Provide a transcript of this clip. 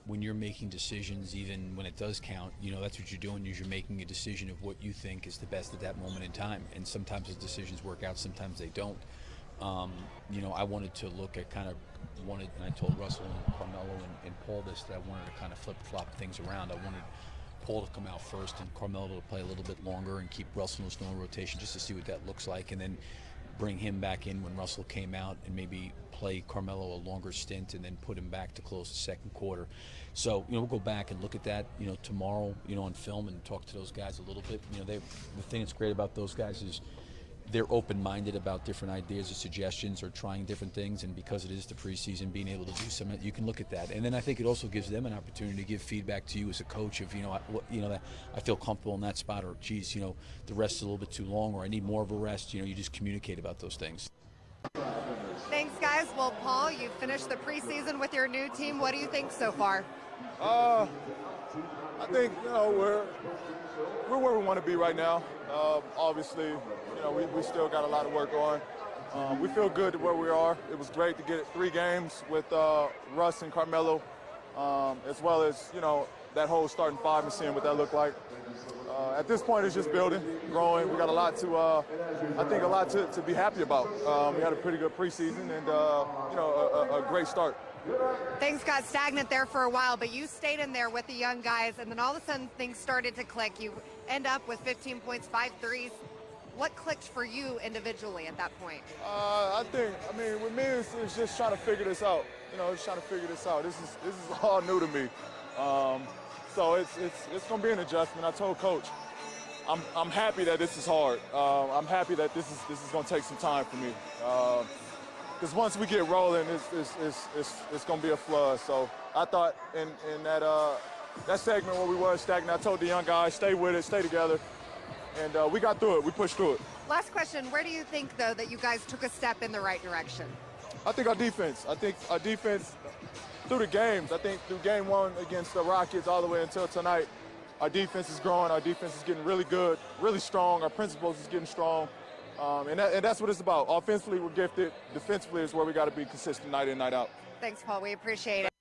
when you're making decisions, even when it does count, that's what you're doing. Is you're making a decision of what you think is the best at that moment in time. And sometimes the decisions work out, sometimes they don't. I wanted to look at and I told Russell and Carmelo and Paul this, that I wanted to kind of flip-flop things around. I wanted Paul to come out first and Carmelo to play a little bit longer and keep Russell in his normal rotation just to see what that looks like, and then bring him back in when Russell came out and maybe play Carmelo a longer stint and then put him back to close the second quarter. So, we'll go back and look at that, tomorrow, on film and talk to those guys a little bit. The thing that's great about those guys is they're open-minded about different ideas or suggestions or trying different things, and because it is the preseason, being able to do some, you can look at that. And then I think it also gives them an opportunity to give feedback to you as a coach of, that I feel comfortable in that spot, or geez, the rest is a little bit too long, or I need more of a rest. You just communicate about those things. Thanks, guys. Well, Paul, you finished the preseason with your new team. What do you think so far? I think we're where we want to be right now. Obviously, we still got a lot of work on. We feel good where we are. It was great to get 3 games with Russ and Carmelo, as well as that whole starting 5 and seeing what that looked like. At this point, it's just building, growing. We got a lot to be happy about. We had a pretty good preseason and a great start. Things got stagnant there for a while, but you stayed in there with the young guys, and then all of a sudden things started to click. You end up with 15 points, 5 threes. What clicked for you individually at that point? With me, it's just trying to figure this out. Just trying to figure this out. This is all new to me. So it's going to be an adjustment. I told Coach, I'm happy that this is hard. I'm happy that this is going to take some time for me. Because once we get rolling, it's going to be a flood. So I thought in that segment where we were stagnant, I told the young guys, stay with it, stay together. And we got through it. We pushed through it. Last question. Where do you think, though, that you guys took a step in the right direction? I think our defense. Through the games. I think through game 1 against the Rockets all the way until tonight, our defense is growing. Our defense is getting really good, really strong. Our principles is getting strong. And that's what it's about. Offensively, we're gifted. Defensively is where we got to be consistent night in, night out. Thanks, Paul. We appreciate it.